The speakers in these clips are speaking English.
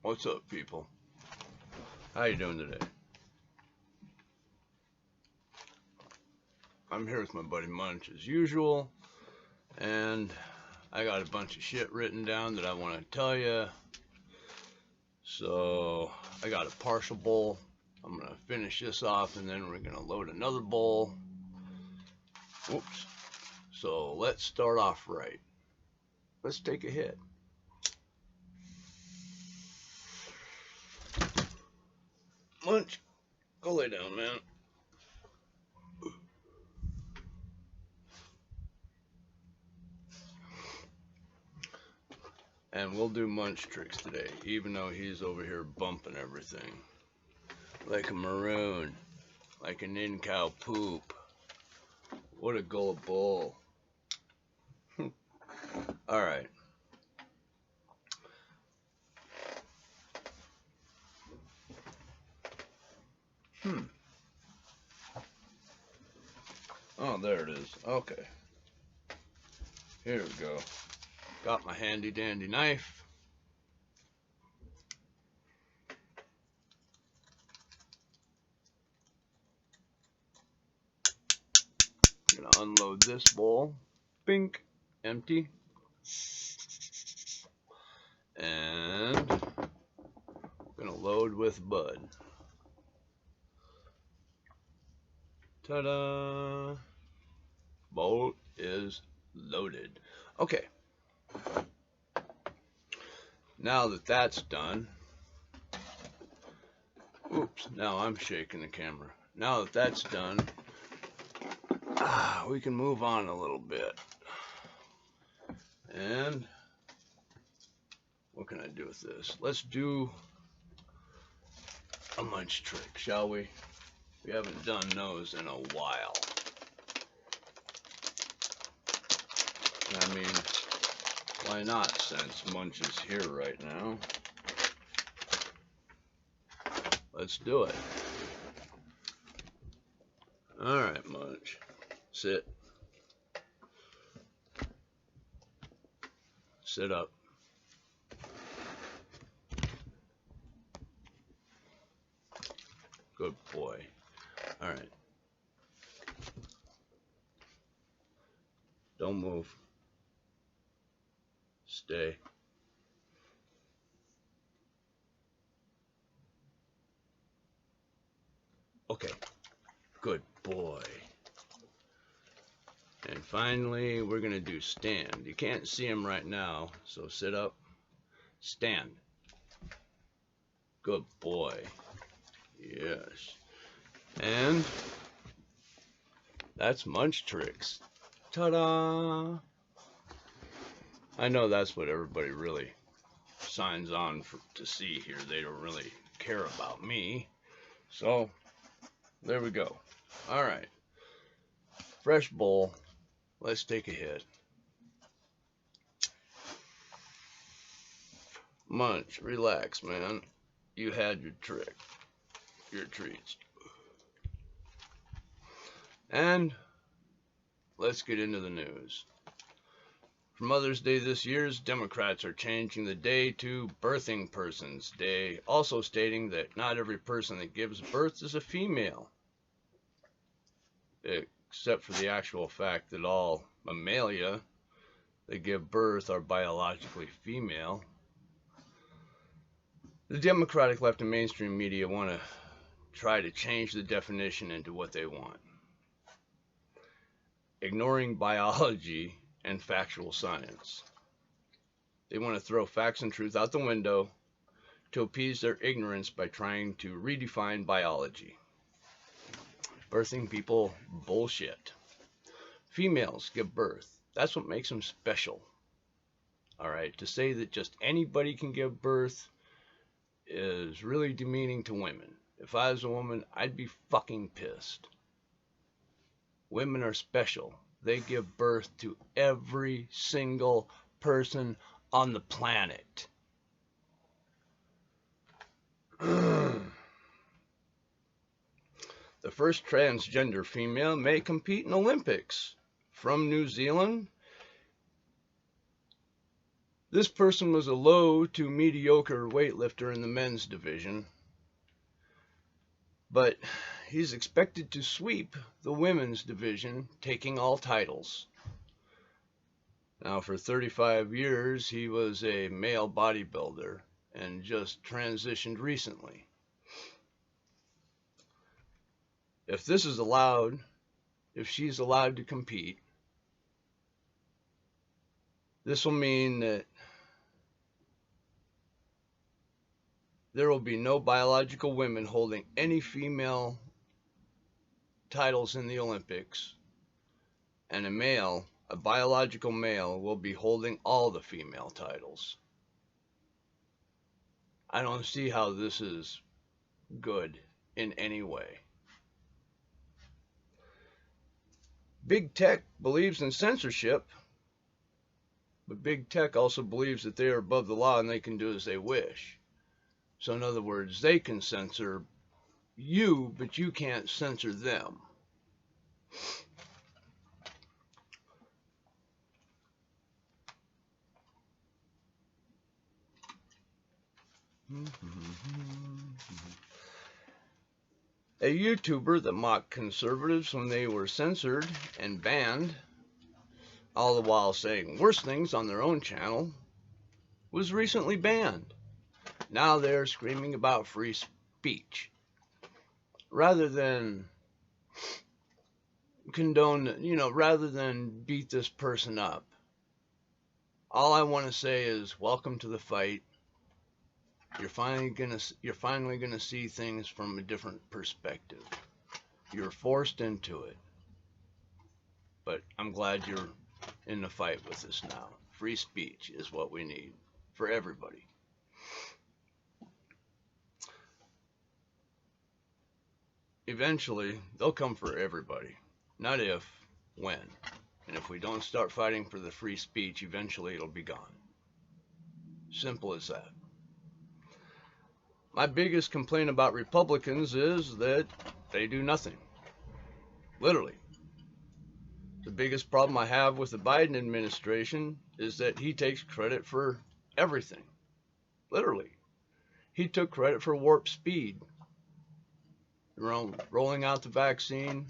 What's up, people? How you doing today? I'm here with my buddy Munch as usual, and I got a bunch of shit written down that I want to tell you. So I got a partial bowl. I'm gonna finish this off, and then we're gonna load another bowl. Oops. So let's start off right. Let's take a hit. Munch, go lay down, man. And we'll do Munch tricks today, even though he's over here bumping everything. Like a maroon. Like an in-cow poop. What a gullible. Alright. Oh, there it is. Okay. Here we go. Got my handy dandy knife. I'm gonna unload this bowl. Bink. Empty. And I'm gonna load with bud. Ta-da! Bowl is loaded. Okay. Now that that's done, oops, now I'm shaking the camera. Now that that's done, we can move on a little bit. And what can I do with this? Let's do a Munch trick, shall we? We haven't done those in a while. I mean, why not, since Munch is here right now? Let's do it. Alright, Munch. Sit. Sit up. Good boy. Alright. Don't move. Stay. Okay. Good boy. And finally, we're going to do stand. You can't see him right now, so sit up. Stand. Good boy. Yes. And that's Munch tricks. Ta-da! I know that's what everybody really signs on for, to see here. They don't really care about me. So, there we go. Alright. Fresh bowl. Let's take a hit. Munch, relax, man. You had your trick. Your treats. And let's get into the news. For Mother's Day this year, Democrats are changing the day to Birthing Persons Day, also stating that not every person that gives birth is a female, except for the actual fact that all mammalia that give birth are biologically female. The Democratic left and mainstream media want to try to change the definition into what they want, ignoring biology and factual science. They want to throw facts and truth out the window to appease their ignorance by trying to redefine biology. Birthing people, bullshit. Females give birth. That's what makes them special. Alright, to say that just anybody can give birth is really demeaning to women. If I was a woman, I'd be fucking pissed. Women are special. They give birth to every single person on the planet. The first transgender female may compete in Olympics. From New Zealand, This person was a low to mediocre weightlifter in the men's division, but he's expected to sweep the women's division, taking all titles. Now, for 35 years, he was a male bodybuilder and just transitioned recently. If this is allowed, if she's allowed to compete, this will mean that there will be no biological women holding any female titles in the Olympics, and a biological male, will be holding all the female titles. I don't see how this is good in any way. Big Tech believes in censorship, but Big Tech also believes that they are above the law and they can do as they wish. So in other words, they can censor you, but you can't censor them. A YouTuber that mocked conservatives when they were censored and banned, all the while saying worse things on their own channel, was recently banned. Now they're screaming about free speech. Rather than condone, rather than beat this person up, all I want to say is welcome to the fight. You're finally gonna see things from a different perspective. You're forced into it, but I'm glad you're in the fight with us now. Free speech is what we need for everybody. Eventually, they'll come for everybody. Not if, when. And if we don't start fighting for the free speech, eventually it'll be gone. Simple as that. My biggest complaint about Republicans is that they do nothing. Literally. The biggest problem I have with the Biden administration is that he takes credit for everything. Literally. He took credit for warp speed. Rolling out the vaccine,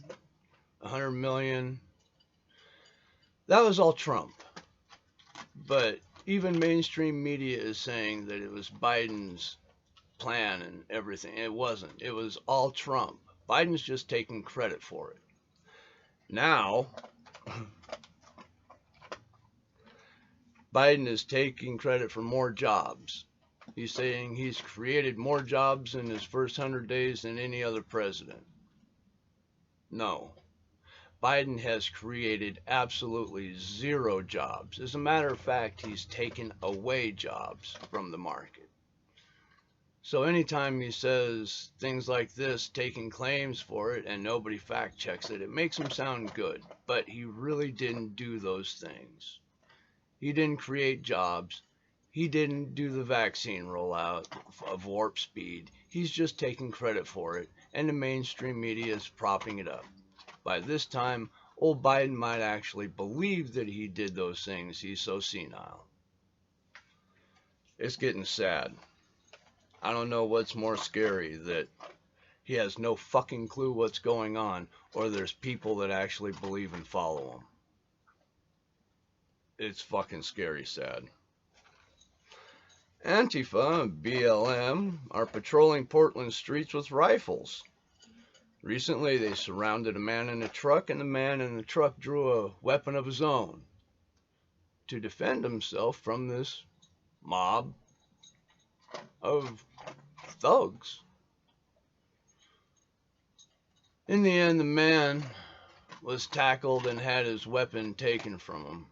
100 million. That was all Trump. But even mainstream media is saying that it was Biden's plan and everything. It wasn't. It was all Trump. Biden's just taking credit for it. Now, Biden is taking credit for more jobs. He's saying he's created more jobs in his first 100 days than any other president. No. Biden has created absolutely zero jobs. As a matter of fact, he's taken away jobs from the market. So anytime he says things like this, taking claims for it, and nobody fact checks it, it makes him sound good. But he really didn't do those things. He didn't create jobs. He didn't do the vaccine rollout of warp speed. He's just taking credit for it, and the mainstream media is propping it up. By this time, old Biden might actually believe that he did those things. He's so senile. It's getting sad. I don't know what's more scary, that he has no fucking clue what's going on, or there's people that actually believe and follow him. It's fucking scary sad. Antifa and BLM are patrolling Portland streets with rifles. Recently, they surrounded a man in a truck, and the man in the truck drew a weapon of his own to defend himself from this mob of thugs. In the end, the man was tackled and had his weapon taken from him.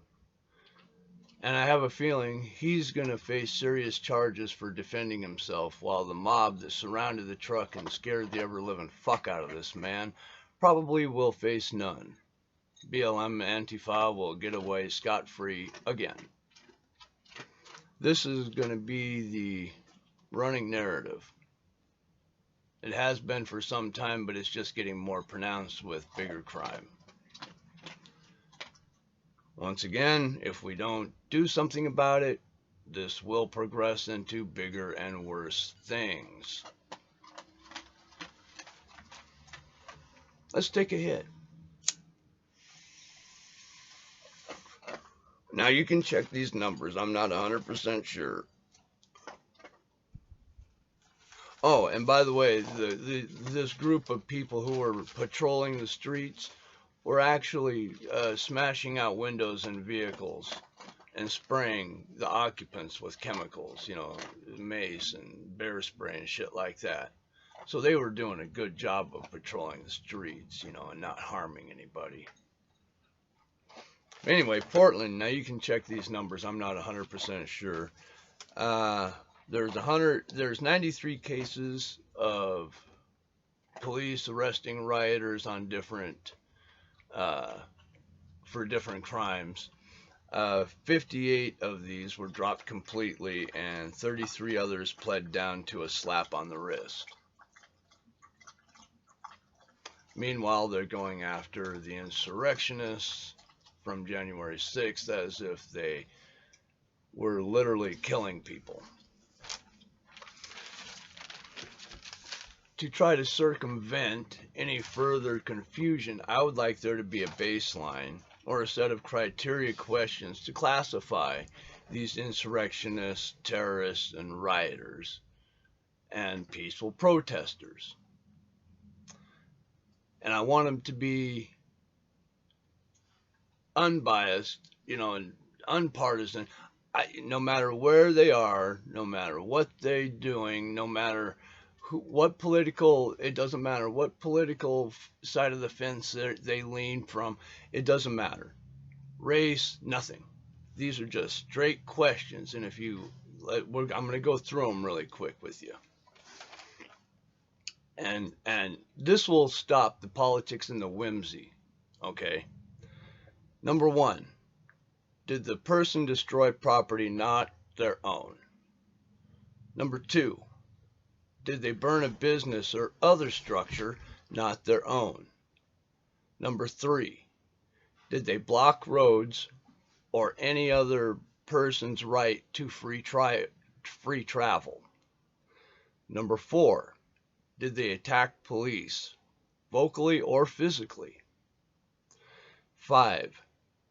And I have a feeling he's going to face serious charges for defending himself, while the mob that surrounded the truck and scared the ever-living fuck out of this man probably will face none. BLM and Antifa will get away scot-free again. This is going to be the running narrative. It has been for some time, but it's just getting more pronounced with bigger crime. Once again, if we don't do something about it, this will progress into bigger and worse things. Let's take a hit. Now you can check these numbers. I'm not 100% sure. Oh, and by the way, this group of people who were patrolling the streets were actually smashing out windows in vehicles and spraying the occupants with chemicals, mace and bear spray and shit like that. So they were doing a good job of patrolling the streets, and not harming anybody. Anyway, Portland, now you can check these numbers. I'm not 100% sure. There's 93 cases of police arresting rioters on for different crimes. 58 of these were dropped completely, and 33 others pled down to a slap on the wrist. Meanwhile, they're going after the insurrectionists from January 6th as if they were literally killing people. To try to circumvent any further confusion, I would like there to be a baseline or a set of criteria questions to classify these insurrectionists, terrorists, and rioters, and peaceful protesters. And I want them to be unbiased, and unpartisan. No matter where they are, no matter what they're doing, no matter it doesn't matter what political side of the fence they lean from, it doesn't matter. Race, nothing. These are just straight questions, and I'm going to go through them really quick with you. And this will stop the politics and the whimsy, okay? Number 1, did the person destroy property not their own? Number 2, did they burn a business or other structure not their own? Number 3, did they block roads or any other person's right to free travel? Number 4, did they attack police, vocally or physically? 5,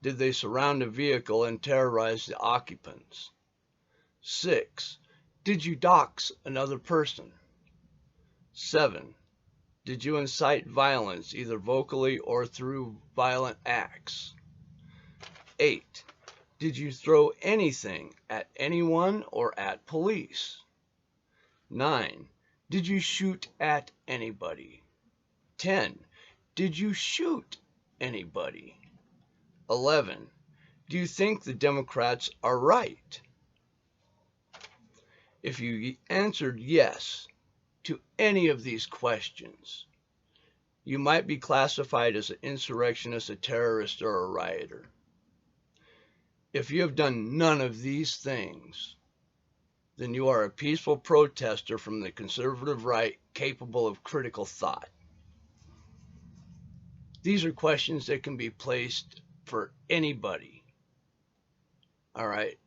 did they surround a vehicle and terrorize the occupants? 6, did you dox another person? 7, did you incite violence, either vocally or through violent acts? 8, did you throw anything at anyone or at police? 9, did you shoot at anybody? 10, did you shoot anybody? 11, do you think the Democrats are right? If you answered yes to any of these questions, you might be classified as an insurrectionist, a terrorist, or a rioter. If you have done none of these things, then you are a peaceful protester from the conservative right capable of critical thought. These are questions that can be placed for anybody. All right?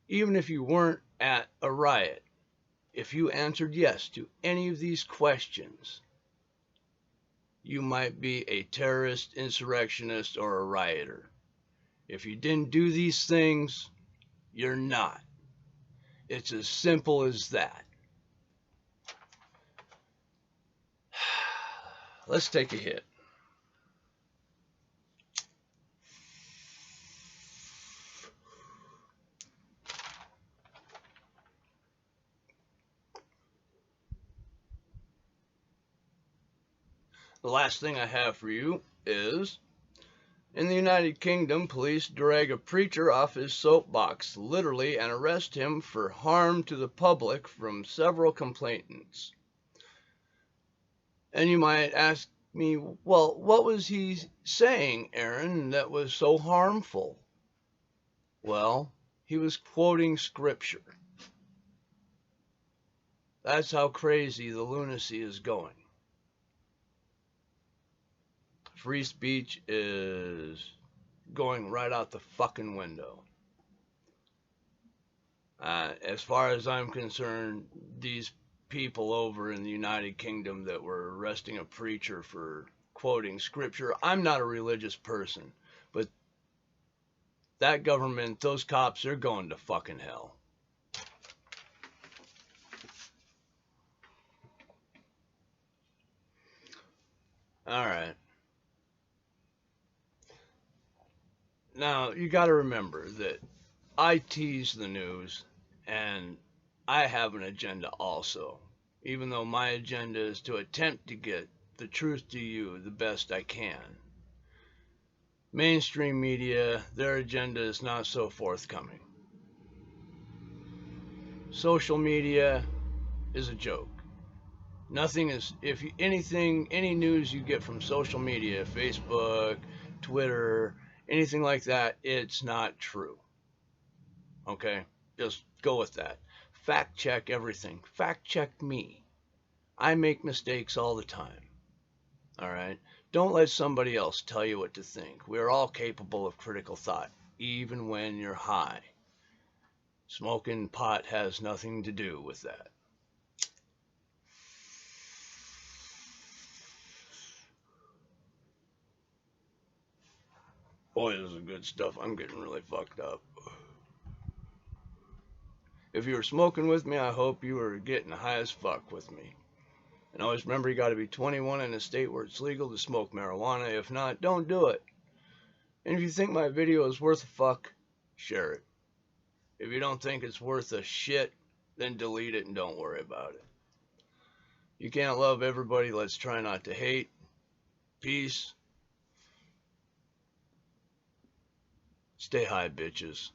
Even if you weren't at a riot, if you answered yes to any of these questions, you might be a terrorist, insurrectionist, or a rioter. If you didn't do these things, you're not. It's as simple as that. Let's take a hit. The last thing I have for you is, in the United Kingdom, police drag a preacher off his soapbox, literally, and arrest him for harm to the public from several complainants. And you might ask me, well, what was he saying, Aaron, that was so harmful? Well, he was quoting scripture. That's how crazy the lunacy is going. Free speech is going right out the fucking window. As far as I'm concerned, these people over in the United Kingdom that were arresting a preacher for quoting scripture, I'm not a religious person, but that government, those cops, they're going to fucking hell. All right. Now, you got to remember that I tease the news and I have an agenda also. Even though my agenda is to attempt to get the truth to you the best I can. Mainstream media, their agenda is not so forthcoming. Social media is a joke. Nothing is, if anything, any news you get from social media, Facebook, Twitter, anything like that, it's not true. Okay? Just go with that. Fact check everything. Fact check me. I make mistakes all the time. All right? Don't let somebody else tell you what to think. We're all capable of critical thought, even when you're high. Smoking pot has nothing to do with that. Boy, this is good stuff. I'm getting really fucked up. If you were smoking with me, I hope you were getting high as fuck with me. And always remember, you got to be 21 in a state where it's legal to smoke marijuana. If not, don't do it. And if you think my video is worth a fuck, share it. If you don't think it's worth a shit, then delete it and don't worry about it. You can't love everybody. Let's try not to hate. Peace. Stay high, bitches.